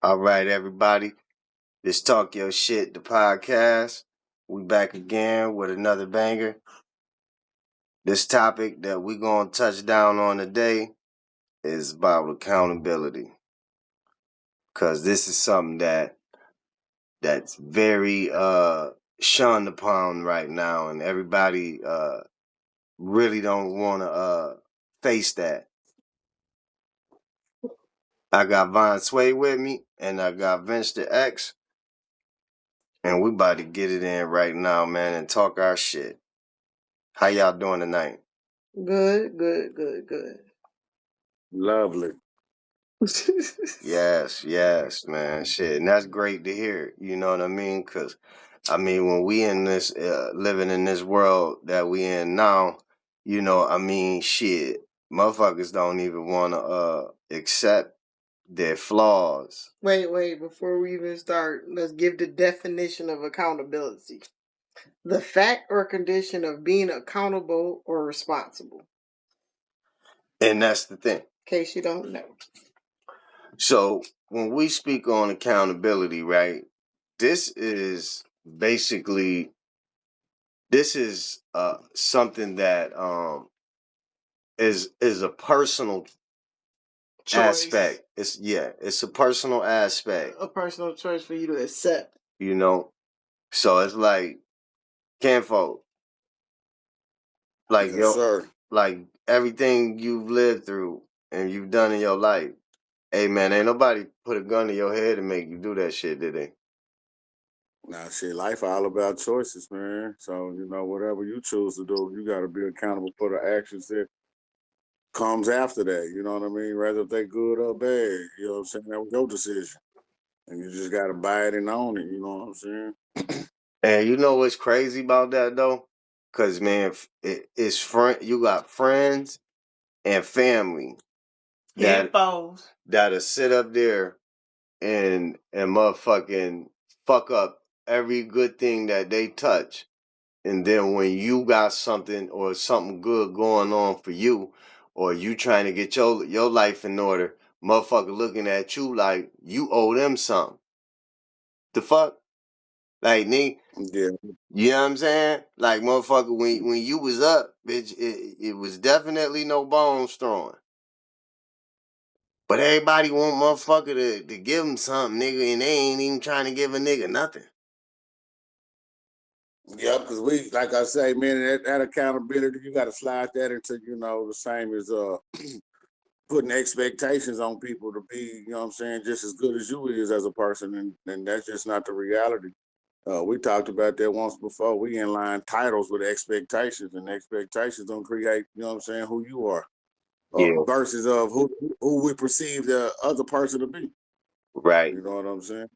All right, everybody. This Talk Your Shit, the podcast. We back again with another banger. This topic that we gonna touch down on today is about accountability. Cause this is something that's very shunned upon right now, and everybody really don't wanna face that. I got 𝐓 𝕋𝓱𝑒 with me, and I got 𝐓 𝕋𝓱𝑒, and we about to get it in right now, man, and talk our shit. How y'all doing tonight? Good. Lovely. Yes, man. Shit, and that's great to hear. You know what I mean? Cause I mean, when we in this living in this world that we in now, I mean, shit, motherfuckers don't even want to accept their flaws. Wait. Before we even start, let's give the definition of accountability. The fact or condition of being accountable or responsible. And that's the thing. In case you don't know. So when we speak on accountability, right? This is basically something that is a personal Choice. aspect. It's a personal aspect. A personal choice for you to accept. So it's like kinfolk. Like Yes, sir. like everything you've lived through and you've done in your life. Hey man, ain't nobody put a gun to your head and make you do that shit, did they? Now, shit, life all about choices, man. So, whatever you choose to do, you got to be accountable for the actions that comes after that. You know what I mean? Whether if they good or bad, you know what I'm saying? That was your decision. And you just got to buy it and own it. You know what I'm saying? And you know what's crazy about that though? Cause man, you got friends and family that'll sit up there and motherfucking fuck up every good thing that they touch. And then when you got something or something good going on for you, or you trying to get your life in order, motherfucker looking at you like you owe them something. The fuck? Like nigga, Yeah. you know what I'm saying? Like motherfucker, when you was up, bitch, it was definitely no bones throwing. But everybody want motherfucker to give them something, nigga, and they ain't even trying to give a nigga nothing. Yep, because like I say, man, that accountability, you got to slide that into, the same as putting expectations on people to be, you know what I'm saying, just as good as you is as a person, and that's just not the reality. We talked about that once before. We inline titles with expectations, and expectations don't create, you know what I'm saying, who you are, Yeah. versus of who we perceive the other person to be. Right. You know what I'm saying?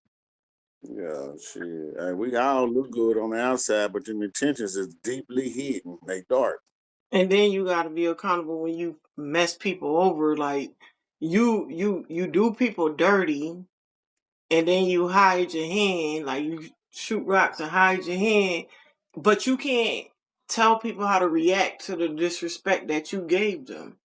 Yeah, shit. Hey, we all look good on the outside, but your intentions is deeply hidden. They dark. And then you got to be accountable when you mess people over. Like you do people dirty, and then you hide your hand. Like you shoot rocks and hide your hand, but you can't tell people how to react to the disrespect that you gave them.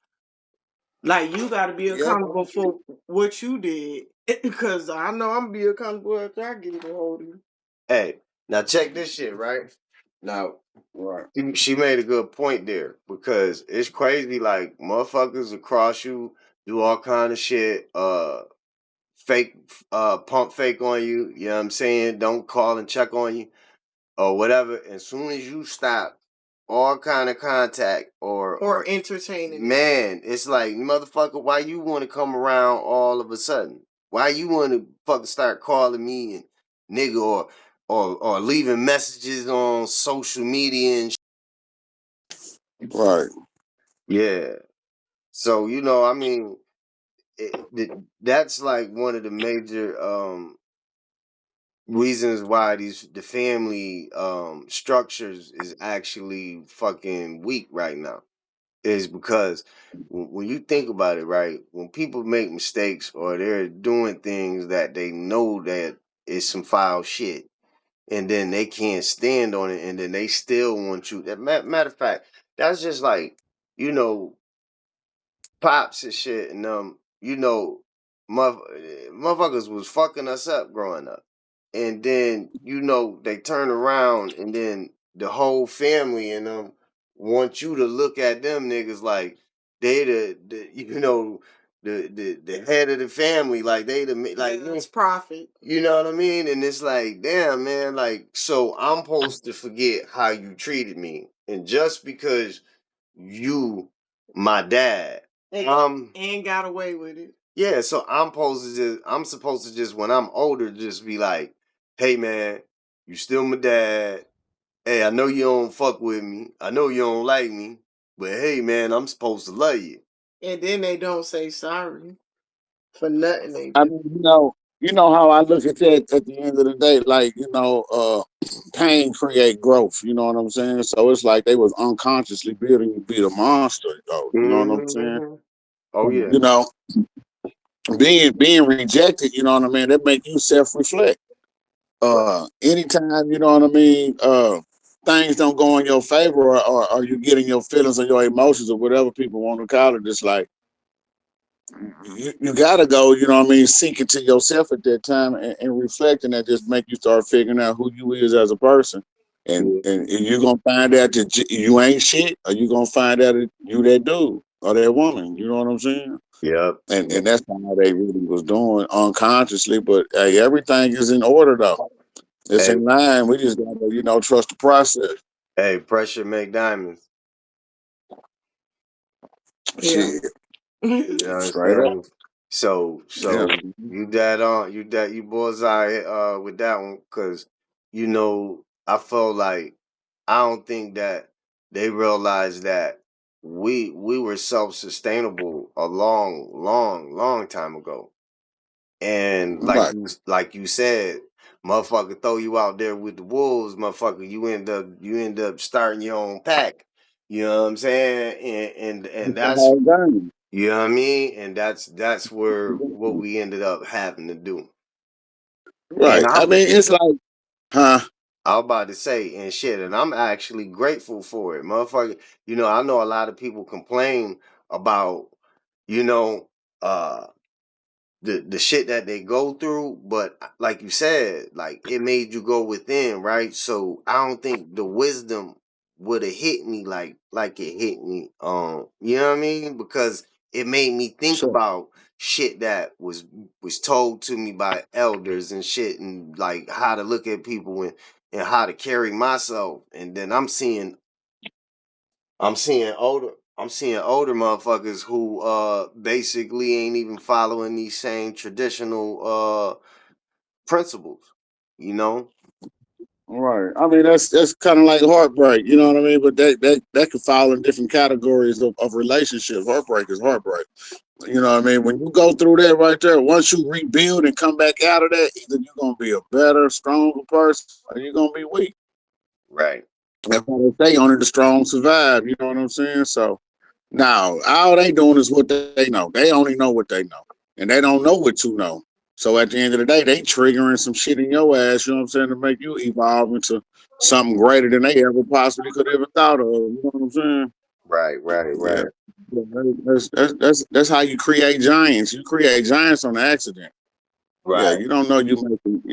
Like you got to be Yep. accountable for what you did, because I know I'm gonna be accountable after I get a hold of you. Hey, now check this shit, right? Now, Right. she made a good point there because it's crazy. Like motherfuckers across you do all kind of shit, fake, pump fake on you. You know what I'm saying? Don't call and check on you or whatever. As soon as you stop all kind of contact or entertaining, man, it's like motherfucker, why you want to come around all of a sudden? Why you want to fucking start calling me and nigga or leaving messages on social media and Right. yeah. So I mean, that's like one of the major reasons why the family structures is actually fucking weak right now. Is because when you think about it, right, when people make mistakes or they're doing things that they know that is some foul shit, and then they can't stand on it, and then they still want you. Matter of fact, that's just like, you know, pops and shit, and motherfuckers was fucking us up growing up. And then, they turn around and then the whole family and them want you to look at them niggas like they the head of the family, like they like it's profit. You know what I mean? And it's like, damn, man, like, so I'm supposed to forget how you treated me. And just because you my dad, and got away with it. Yeah, so I'm supposed to just when I'm older just be like, hey man, you still my dad. Hey, I know you don't fuck with me. I know you don't like me. But hey man, I'm supposed to love you. And then they don't say sorry for nothing. I mean, you know how I look at that at the end of the day, like, pain create growth, you know what I'm saying? So it's like they was unconsciously building you to be the monster, though. You know what I'm saying? Mm-hmm. Oh yeah. You know, being rejected, you know what I mean, that make you self-reflect. Anytime, you know what I mean, things don't go in your favor or you getting your feelings or your emotions or whatever people want to call it, it's like you gotta go, you know what I mean, sink into yourself at that time and reflect, and that just make you start figuring out who you is as a person. And you're gonna find out that you ain't shit, or you're gonna find out that you that dude or that woman, you know what I'm saying? Yep. And that's how they really was doing unconsciously, but hey, everything is in order though. It's in line. We just gotta, trust the process. Hey, pressure make diamonds. Yeah. Shit. You know Straight what I'm up. saying? So you bullseye with that one, because I felt like I don't think that they realized that we were self sustainable a long, long, long time ago. And Right. like you said, motherfucker throw you out there with the wolves, motherfucker, you end up starting your own pack. You know what I'm saying? And It's the that's whole game. you know what I mean? And that's where what we ended up having to do. Right. And I mean, it's like, huh? I was about to say and shit, and I'm actually grateful for it, motherfucker. I know a lot of people complain about, you know, uh the shit that they go through, but like you said, like it made you go within, right? So I don't think the wisdom would have hit me like it hit me. You know what I mean? Because it made me think Sure. about shit that was told to me by elders and shit, and like how to look at people and how to carry myself. And then I'm seeing older motherfuckers who basically ain't even following these same traditional principles, you know? Right. I mean, that's kind of like heartbreak. You know what I mean? But that could fall in different categories of relationships. Heartbreak is heartbreak. You know what I mean? When you go through that right there, once you rebuild and come back out of that, either you're gonna be a better, stronger person, or you're gonna be weak. Right. That's why they say only the strong survive. You know what I'm saying? So now all they doing is what they know. They only know what they know, and they don't know what you know. So at the end of the day, they triggering some shit in your ass. You know what I'm saying, to make you evolve into something greater than they ever possibly could ever thought of. You know what I'm saying? Yeah. Right. That's how you create giants. You create giants on accident. Yeah, Right. you don't know you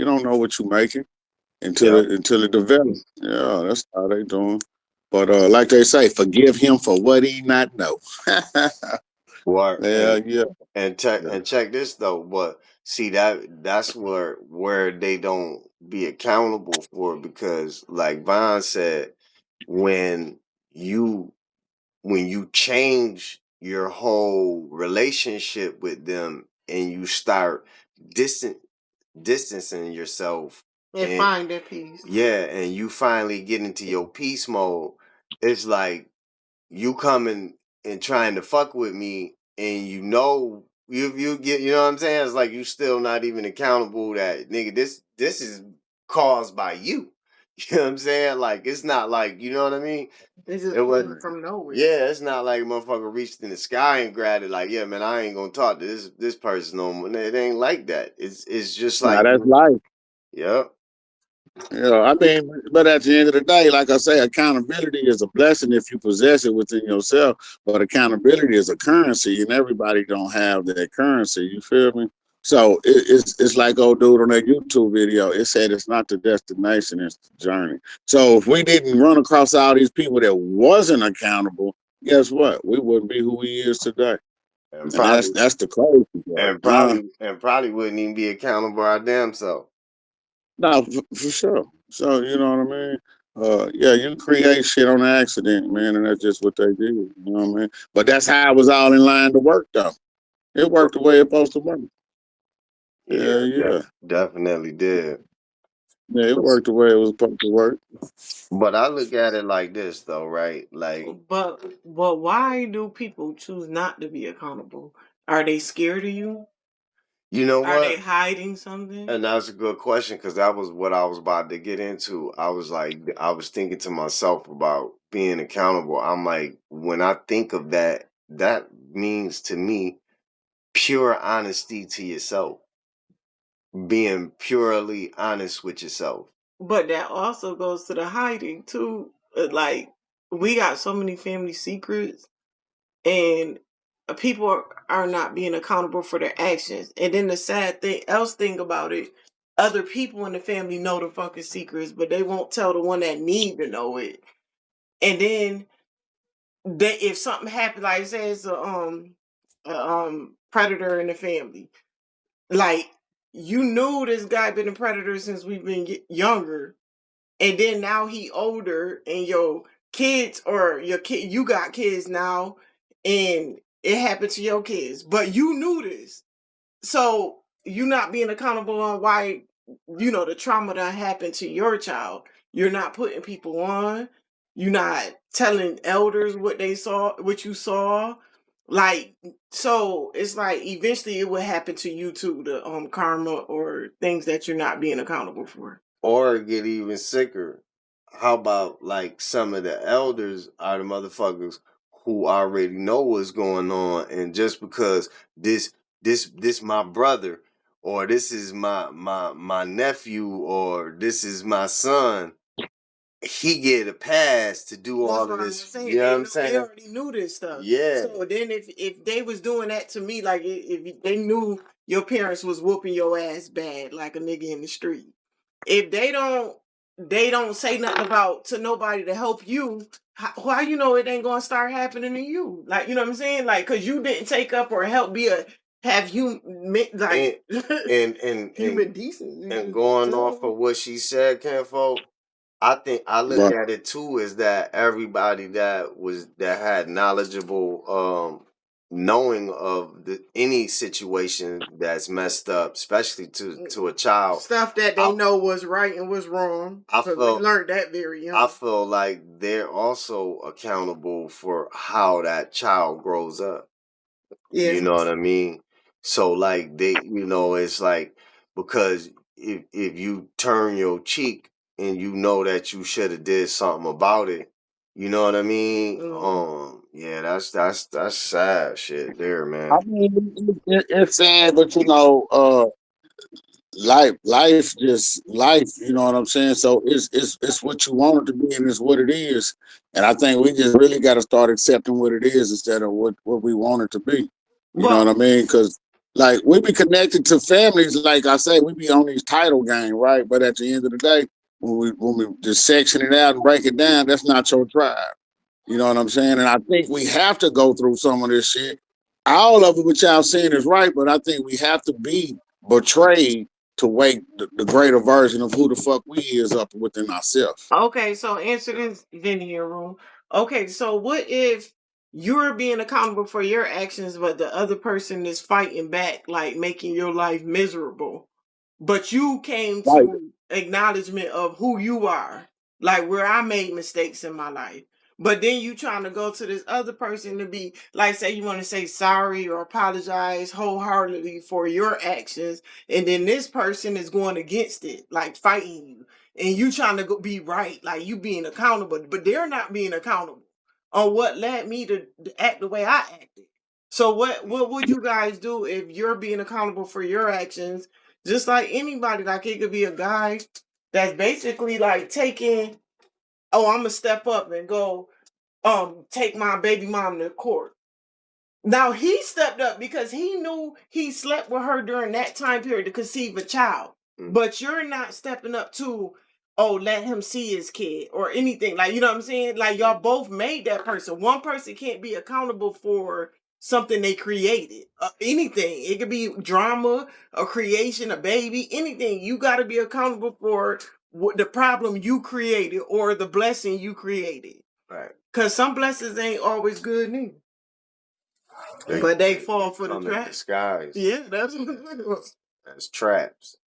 don't know what you're making Yep. until it develops. Yeah, that's how they doing. But like they say, forgive him for what he not know. What Yeah, yeah, yeah. and check this though, but see that's where they don't be accountable for, because like Vaughn said, when you when you change your whole relationship with them and you start distant distancing yourself And find that peace. yeah, and you finally get into your peace mode, it's like you coming and trying to fuck with me, and you get, you know what I'm saying? It's like you still not even accountable that nigga, this is caused by you. You know what I'm saying? Like it's not like, you know what I mean? It's just It wasn't from nowhere. Yeah, it's not like a motherfucker reached in the sky and grabbed it like, yeah, man, I ain't gonna talk to this person no more. It ain't like that. It's just Now like, that's life. yep. Yeah, I mean, but at the end of the day, like I say, accountability is a blessing if you possess it within yourself. But accountability is a currency, and everybody don't have that currency. You feel me? So it's like old dude on that YouTube video. It said it's not the destination, it's the journey. So if we didn't run across all these people that wasn't accountable, guess what? We wouldn't be who we is today. and And probably that's the crazy part. and probably wouldn't even be accountable our damn self. No, for sure. So you know what I mean? Yeah, you create shit on accident, man, and that's just what they do. You know what I mean? But that's how it was all in line to work, though. It worked the way it's supposed to work. Yeah, Yeah, yeah, definitely did. yeah. It worked the way it was supposed to work. But I look at it like this, though, right? Like, But why do people choose not to be accountable? Are they scared of you? you know Are they what? hiding something? And that's a good question because that was what I was about to get into. I was like, I was thinking to myself about being accountable. I'm like, when I think of that, that means to me pure honesty to yourself, being purely honest with yourself. But that also goes to the hiding too. Like we got so many family secrets, and people are not being accountable for their actions. And then the sad thing about it, other people in the family know the fucking secrets, but they won't tell the one that need to know it. And then if something happened, like say it's a predator in the family, like you knew this guy been a predator since we've been younger, and then now he older, and your kids or your kid, you got kids now, and it happened to your kids, but you knew this, so you not being accountable on why the trauma that happened to your child. You're not putting people on. You're not telling elders what they saw, what you saw. Like, so it's like eventually it will happen to you too, the karma or things that you're not being accountable for. Or get even sicker. How about like some of the elders are the motherfuckers who already know what's going on, and just because this my brother, or this is my nephew, or this is my son, he get a pass to do That's all what of I'm this. saying. You know what I'm They saying? already knew this stuff. Yeah. So then, if they was doing that to me, like if they knew your parents was whooping your ass bad, like a nigga in the street, if they don't say nothing about to nobody to help you. How you know it ain't gonna start happening to you? Like, you know what I'm saying? Like, cause you didn't take up or help have you like and human decency. and going off of what she said, Kenfo, I think I look Right. at it too as that everybody that had knowledgeable knowing of any situation that's messed up, especially to a child. Stuff that they know was right and was wrong. I Because we felt learned that very young. I feel like they're also accountable for how that child grows up. Yeah. You know what I mean? So like it's like, because if you turn your cheek and you know that you should have did something about it, you know what I mean? Yeah, that's sad shit there, man. I mean, it's sad, but life. You know what I'm saying? So it's what you want it to be, and it's what it is. And I think we just really got to start accepting what it is instead of what we want it to be. You know what I But mean? Because like we be connected to families, like I say, we be on these title games, right? But at the end of the day, when we just section it out and break it down, that's not your tribe. You know what I'm saying? And I think we have to go through some of this shit. All of it, what y'all saying is right, but I think we have to be betrayed to wake the greater version of who the fuck we is up within ourselves. okay, so answer this in here room. Okay, so what if you're being accountable for your actions, but the other person is fighting back, like making your life miserable? But you came Right. to acknowledgement of who you are, like where I made mistakes in my life. But then you trying to go to this other person to be like, say you want to say sorry or apologize wholeheartedly for your actions, and then this person is going against it, like fighting you, and you trying to be right, like you being accountable, but they're not being accountable on what led me to act the way I acted. So what would you guys do if you're being accountable for your actions? Just like anybody, like it could be a guy that's basically like taking, oh, I'm gonna step up and go, take my baby mom to court. Now he stepped up because he knew he slept with her during that time period to conceive a child. But you're not stepping up to, oh, let him see his kid or anything. Like, you know what I'm saying? Like, y'all both made that person. One person can't be accountable for something they created. Anything. It could be drama, a creation, a baby, anything. You got to be accountable for the problem you created or the blessing you created. Right. Because some blessings ain't always good neither. But they fall for the trap. Disguise. Yeah, that's what it was. That's traps.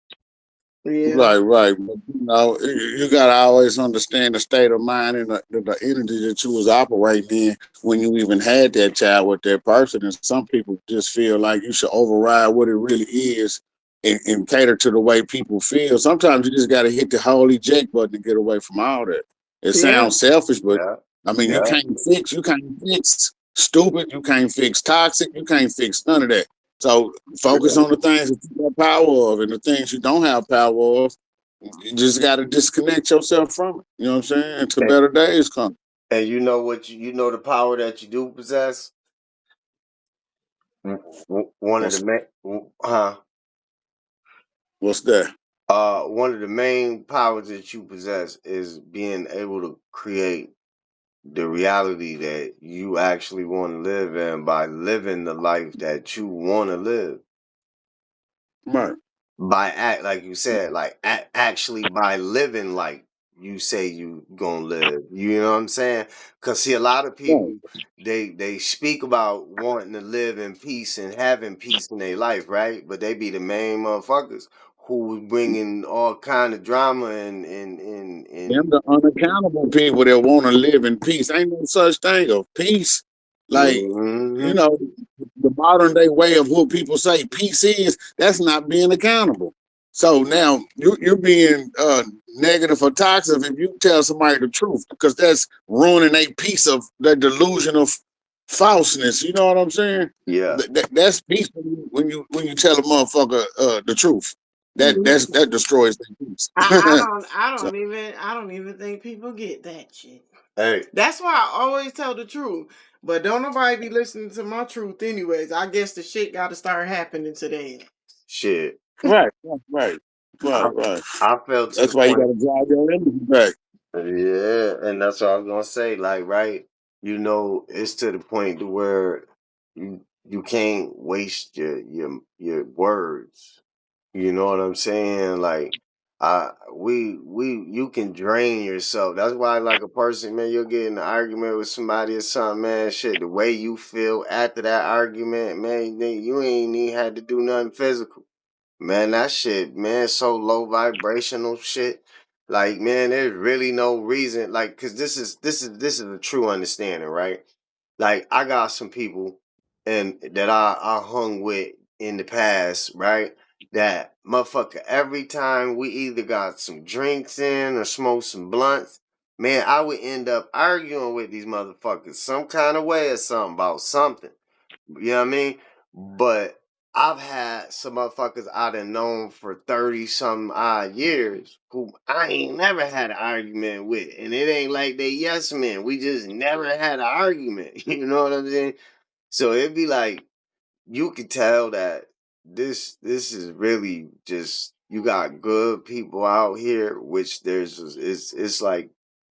Yeah. Right. But, you know, you gotta always understand the state of mind and the energy that you was operating in when you even had that child with that person. And some people just feel like you should override what it really is and cater to the way people feel. Sometimes you just gotta hit the whole eject button to get away from all that. It sounds selfish, but I mean, you can't fix stupid, you can't fix toxic, you can't fix none of that. So focus on the things that you have power of and the things you don't have power of. You just got to disconnect yourself from it. You know what I'm saying? Until better days come. And you know what you know the power that you do possess? One of the What's that? One of the main powers that you possess is being able to create the reality that you actually want to live in by living the life that you want to live. Right. By like you said, like actually by living like you say you gonna live. You know what I'm saying? Because see, a lot of people they speak about wanting to live in peace and having peace in their life, right? But they be the main motherfuckers who bringing all kind of drama and them the unaccountable people that want to live in peace. Ain't no such thing of peace. Like, you know, the modern day way of what people say peace is, that's not being accountable. So now you're being negative or toxic if you tell somebody the truth, because that's ruining a piece of the delusion of falseness. You know what I'm saying? Yeah. That's peace when you tell a motherfucker the truth. That destroys their peace. I don't even think people get that shit. Hey. That's why I always tell the truth. But don't nobody be listening to my truth anyways. I guess the shit gotta start happening today. Shit. Right. I felt that's why you gotta drive your energy back. Yeah, and that's what I was gonna say. Like, right, you know, it's to the point to where you can't waste your words. You know what I'm saying? Like, you can drain yourself. That's why, like a person, man, you'll get in an argument with somebody or something, man. Shit, the way you feel after that argument, man, you ain't even had to do nothing physical. Man, that shit, man, so low vibrational shit. Like, man, there's really no reason. Like, cause this is a true understanding, right? Like, I got some people and that I hung with in the past, right? That motherfucker, every time we either got some drinks in or smoked some blunts, man, I would end up arguing with these motherfuckers some kind of way or something about something. You know what I mean? But I've had some motherfuckers I done known for 30 some odd years who I ain't never had an argument with. And it ain't like they yes men. We just never had an argument. You know what I'm saying? So it'd be like you could tell that this is really just you got good people out here, which it's like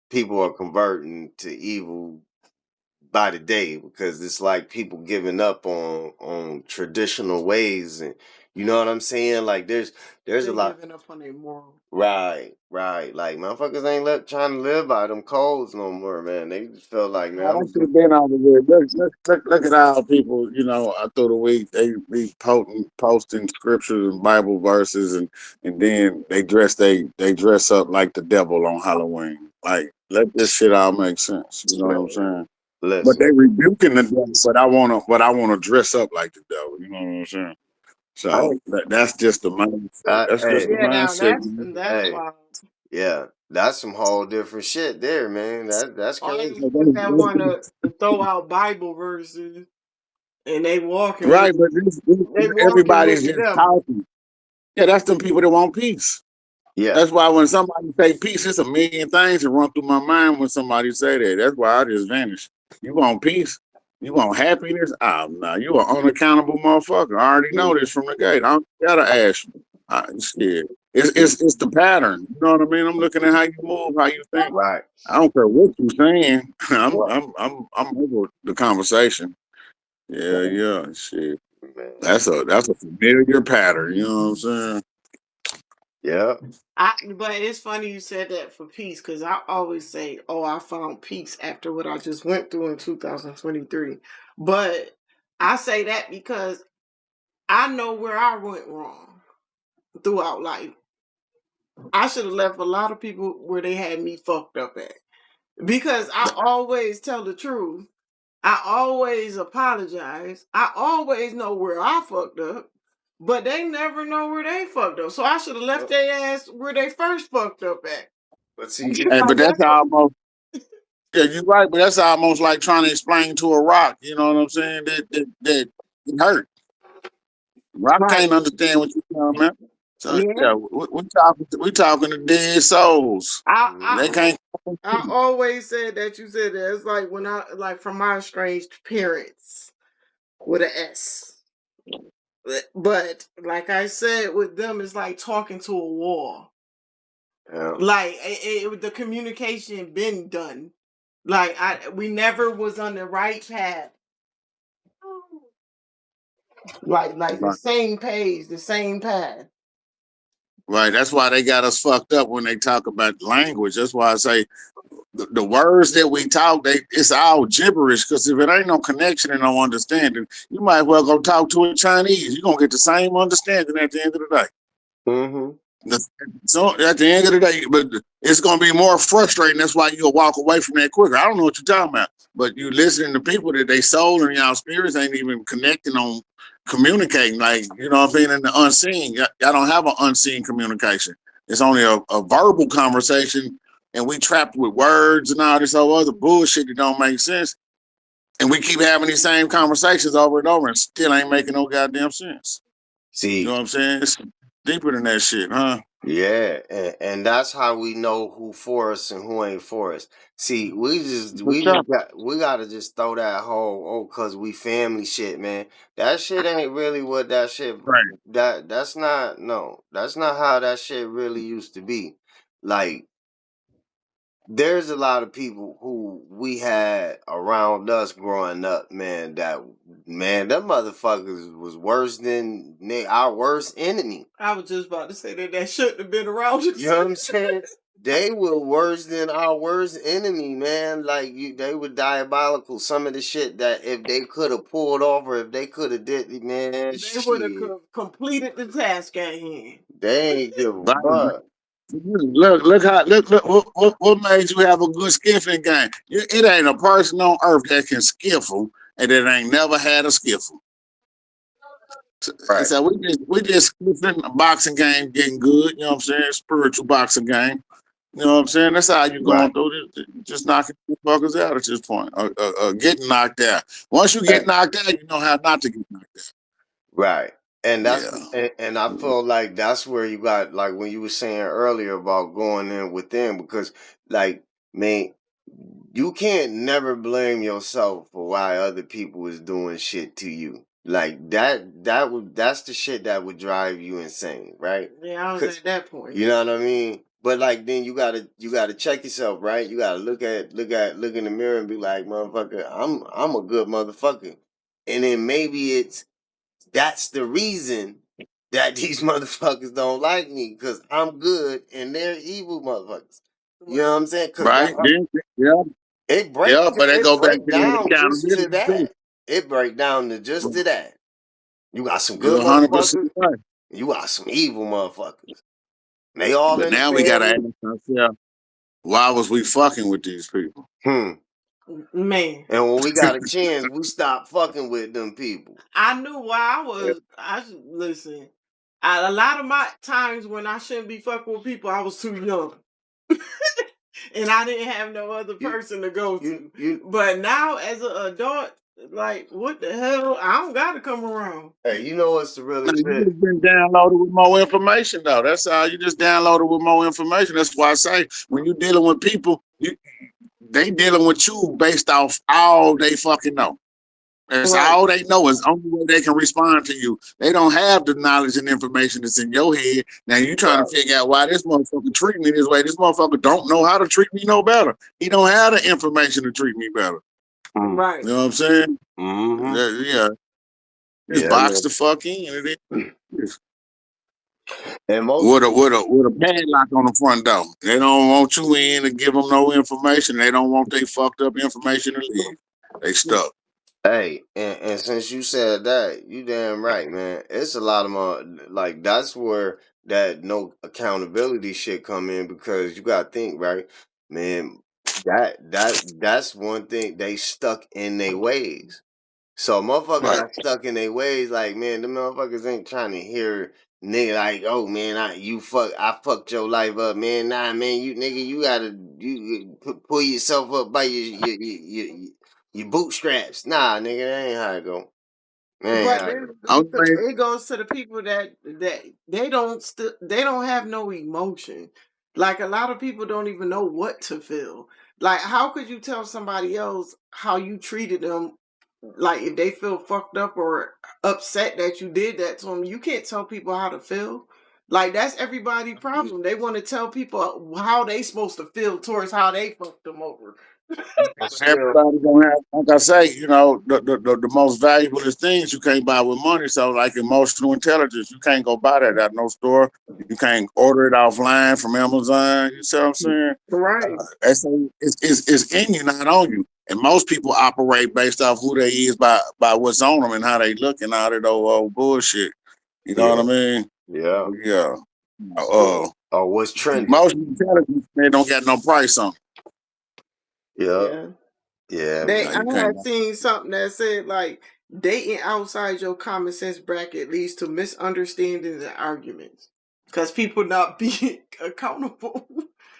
people are converting to evil by the day because it's like people giving up on traditional ways, and you know what I'm saying? Like there's a lot giving up on their moral. Right. Like motherfuckers ain't trying to live by them codes no more, man. They just feel like, man, I don't think been out of it. Look at how people, you know, through the week they be posting scriptures and Bible verses, and then they dress up like the devil on Halloween. Like, let this shit all make sense. You know what I'm saying? listen. But they rebuking the devil, but I wanna dress up like the devil. You know what I'm saying? So that's just the mindset. That's just the mindset. That's wild. Yeah, that's some whole different shit there, man. That's crazy. That want to throw out Bible verses and they walking Right, with, but everybody's just talking. Yeah, that's them people that want peace. Yeah. That's why when somebody say peace, it's a million things that run through my mind when somebody say that. That's why I just vanish. You want peace? You want happiness? Oh no, you an unaccountable motherfucker. I already know this from the gate. I don't gotta ask you. Shit. It's the pattern. You know what I mean? I'm looking at how you move, how you think. Right. I don't care what you're saying. What? I'm over the conversation. Yeah, shit. Man. That's a familiar pattern. You know what I'm saying? Yeah. But it's funny you said that for peace, because I always say, "Oh, I found peace after what I just went through in 2023." But I say that because I know where I went wrong throughout life. I should have left a lot of people where they had me fucked up at, because I always tell the truth. I always apologize. I always know where I fucked up, but they never know where they fucked up. So I should have left their ass where they first fucked up at. But see, Hey, but that's almost yeah, you're right, but that's almost like trying to explain to a rock, you know what I'm saying? That it hurt. Rock Right. can't understand what you're talking about. So Yeah. yeah, we talking to dead souls. They can't. I always said that you said that. It's like when like from my estranged parents with an S. But like I said, with them, it's like talking to a wall. yeah. Like the communication been done. Like we never was on the right path. Like the Right. same page, the same path. Right. That's why they got us fucked up when they talk about language. That's why I say the words that we talk, it's all gibberish. Because if it ain't no connection and no understanding, you might as well go talk to a Chinese. You're gonna get the same understanding at the end of the day. Mm-hmm. So at the end of the day, but it's gonna be more frustrating. That's why you'll walk away from that quicker. I don't know what you're talking about, but you listening to people that they soul and y'all spirits ain't even connecting on communicating. Like, you know what I'm saying, in the unseen. Y'all don't have an unseen communication. It's only a verbal conversation, and we trapped with words and all this other bullshit that don't make sense. And we keep having these same conversations over and over and still ain't making no goddamn sense. See, You know what I'm saying? It's deeper than that shit, huh? yeah, and that's how we know who for us and who ain't for us. See, For sure. we gotta just throw that whole cause we family shit, man. That shit ain't really what that shit Right. that's not that's not how that shit really used to be. Like there's a lot of people who we had around us growing up, man, them motherfuckers was worse than our worst enemy. I was just about to say that shouldn't have been around us. You know what I'm saying? They were worse than our worst enemy, man. Like they were diabolical. Some of the shit that if they could have pulled off or if they could have did, man, They would have completed the task at hand. They ain't give a Right. fuck. Look what made you have a good skiffing game? It ain't a person on earth that can skiffle and that ain't never had a skiffle. Right. So we just skiffing a boxing game, getting good. You know what I'm saying? Spiritual boxing game. You know what I'm saying? That's how you Right. going through this. Just knocking motherfuckers out at this point. Getting knocked out. Once you get Right. knocked out, you know how not to get knocked out. Right. And that's Yeah. and I feel like that's where you got like when you were saying earlier about going in within because like man, you can't never blame yourself for why other people is doing shit to you. Like that's the shit that would drive you insane, right? Yeah, I was at that point. You know what I mean? But like then you gotta check yourself, right? You gotta look in the mirror and be like, motherfucker, I'm a good motherfucker. And then maybe that's the reason that these motherfuckers don't like me because I'm good and they're evil motherfuckers. You know what I'm saying? Because Right? Yeah. Yeah, but they go it back break to that down just to accountability too. that. It break down to just to that. You got some good You're 100% motherfuckers. right. You got some evil motherfuckers. They all But in the now we gotta ask family. ourselves, why was we fucking with these people? Man. And when we got a chance, we stop fucking with them people. I knew why listen. A lot of my times when I shouldn't be fucking with people, I was too young. And I didn't have no other person to go to. But now as an adult, like, what the hell? I don't gotta come around. Hey, you know what's the really You shit? just been downloaded with more information though. That's all. You just downloaded with more information. That's why I say when you're dealing with people, they dealing with you based off all they fucking know. That's Right. all they know. Is the only way they can respond to you. They don't have the knowledge and information that's in your head. Now you trying to figure out why this motherfucker treat me this way. This motherfucker don't know how to treat me no better. He don't have the information to treat me better. Right. You know what I'm saying? Mm-hmm. Yeah. Just Yeah, box man. the fuck in. And it is. And most With a padlock on the front door. They don't want you in to give them no information. They don't want they fucked up information to leave. They stuck. Hey, and since you said that, you damn right, man. It's a lot of more like that's where that no accountability shit come in because you gotta think, right? Man, that's one thing they stuck in their ways. So motherfuckers Right. got stuck in their ways, like man, the motherfuckers ain't trying to hear nigga like, oh man, I fucked your life up, man. Nah, man, you nigga, you gotta pull yourself up by your bootstraps. Nah, nigga, that ain't how it go. That ain't But how it then go. it goes to the people that they don't have no emotion. Like a lot of people don't even know what to feel. Like how could you tell somebody else how you treated them? Like if they feel fucked up or upset that you did that to them, you can't tell people how to feel. Like that's everybody's problem. They want to tell people how they supposed to feel towards how they fucked them over. And still, Everybody gonna have, like I say, the most valuablest things you can't buy with money. So, like emotional intelligence, you can't go buy that at no store. You can't order it offline from Amazon. You see what I'm saying? Right. It's in you, not on you. And most people operate based off who they is by what's on them and how they look and all that old bullshit. You know yeah, what I mean? yeah. Yeah. So, oh, what's trending? Most intelligence, they don't got no price on. Yeah, Yeah. yeah, They You I man. can't. had seen something that said like dating outside your common sense bracket leads to misunderstandings and arguments. Cause people not being accountable.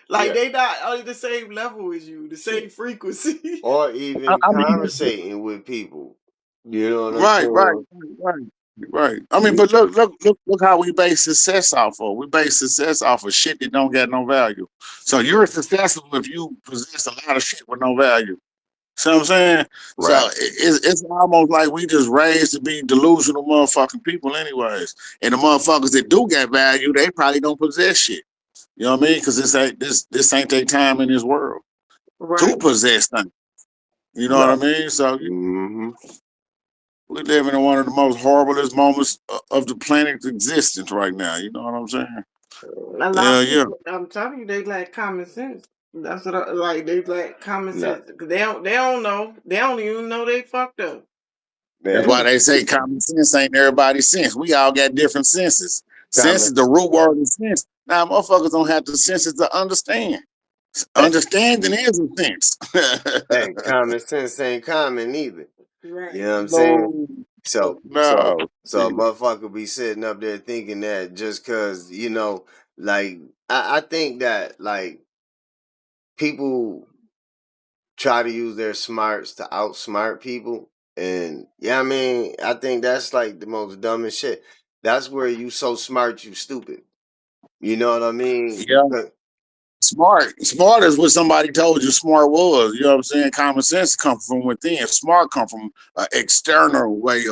Like Yeah. they not on the same level as you, the same frequency. Or I, even I mean, conversating with people. You know what I'm right, right, saying? right, right. I mean, but look how we base success off of. We base success off of shit that don't got no value. So you're successful if you possess a lot of shit with no value. See what I'm saying? So Right. it's almost like we just raised to be delusional motherfucking people, anyways. And the motherfuckers that do get value, they probably don't possess shit. You know what I mean? Because this ain't their time in this world to Right. possess things. You know what I Right. mean? So Mm-hmm. we living in one of the most horriblest moments of the planet's existence right now. You know what I'm saying? A lot Yeah, of yeah. people I'm telling you, they lack common sense. That's what like they lack common No. sense. 'Cause they don't know. They don't even know they fucked up. That's Man, why they say common sense ain't everybody's sense. We all got different senses. Sense common is the root word of sense. Now, motherfuckers don't have the senses to understand. hey, Understanding is a sense. hey, common sense ain't common either. You Right. know what I'm saying? no, So so no. so a motherfucker be sitting up there thinking that just cause, like I think that like people try to use their smarts to outsmart people. And yeah, I mean, I think that's like the most dumbest shit. That's where you so smart you stupid. You know what I mean? Yeah. Smart. Smart is what somebody told you smart was. You know what I'm saying? Common sense comes from within. Smart come from an external way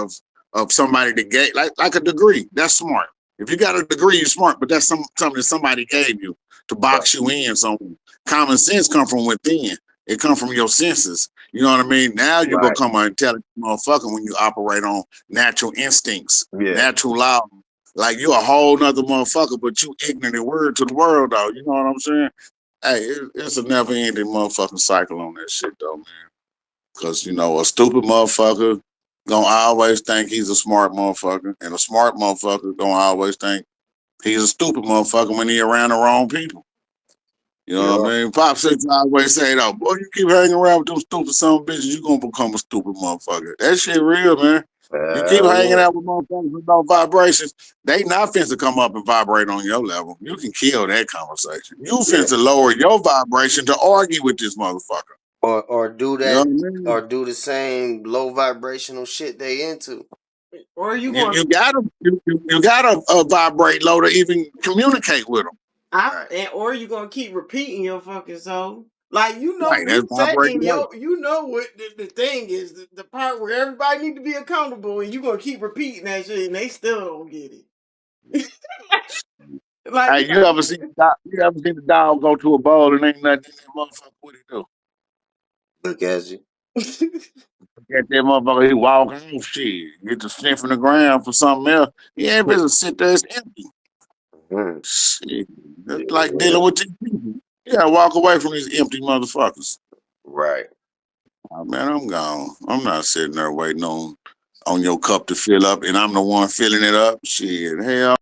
of somebody that gave like a degree. That's smart. If you got a degree, you're smart, but that's something that somebody gave you to Right. box you in somewhere. Common sense come from within. It come from your senses. You know what I mean? Now you Right. become an intelligent motherfucker when you operate on natural instincts, Yeah. natural law. Like you a whole nother motherfucker, but you ignorant word to the world, though. You know what I'm saying? Hey, it's a never ending motherfucking cycle on that shit though, man. Cause a stupid motherfucker gonna always think he's a smart motherfucker, and a smart motherfucker gonna always think he's a stupid motherfucker when he around the wrong people. You know what Yeah. I mean? Pop Six always say though, boy, you keep hanging around with them stupid son of bitches, you gonna become a stupid motherfucker. That shit real, man. You keep Hell hanging yeah. out with motherfuckers with no vibrations, they not finna come up and vibrate on your level. You can kill that conversation. You Yeah. finna lower your vibration to argue with this motherfucker. Or do You know that what I mean? or do the same low vibrational shit they into. Or you You, going you gotta you gotta vibrate low to even communicate with them. I Right. and or you gonna keep repeating your fucking soul. Like, you know, Right, that's you my set operating in way. you know what the thing is, the part where everybody need to be accountable, and you gonna keep repeating that shit, and they still don't get it. Like, Hey, you gotta keep you ever seen the dog go to a bowl and ain't nothing in that motherfucker? What he do? Look at you. Get that motherfucker, he walk off shit. Get the sniffing the ground for something else. He ain't supposed to sit there, it's empty. Mhm. Shit. That's like Yeah, dealing with these people. You gotta walk away from these empty motherfuckers. right. Oh, man, I'm gone. I'm not sitting there waiting on your cup to fill up and I'm the one filling it up. Shit, hell.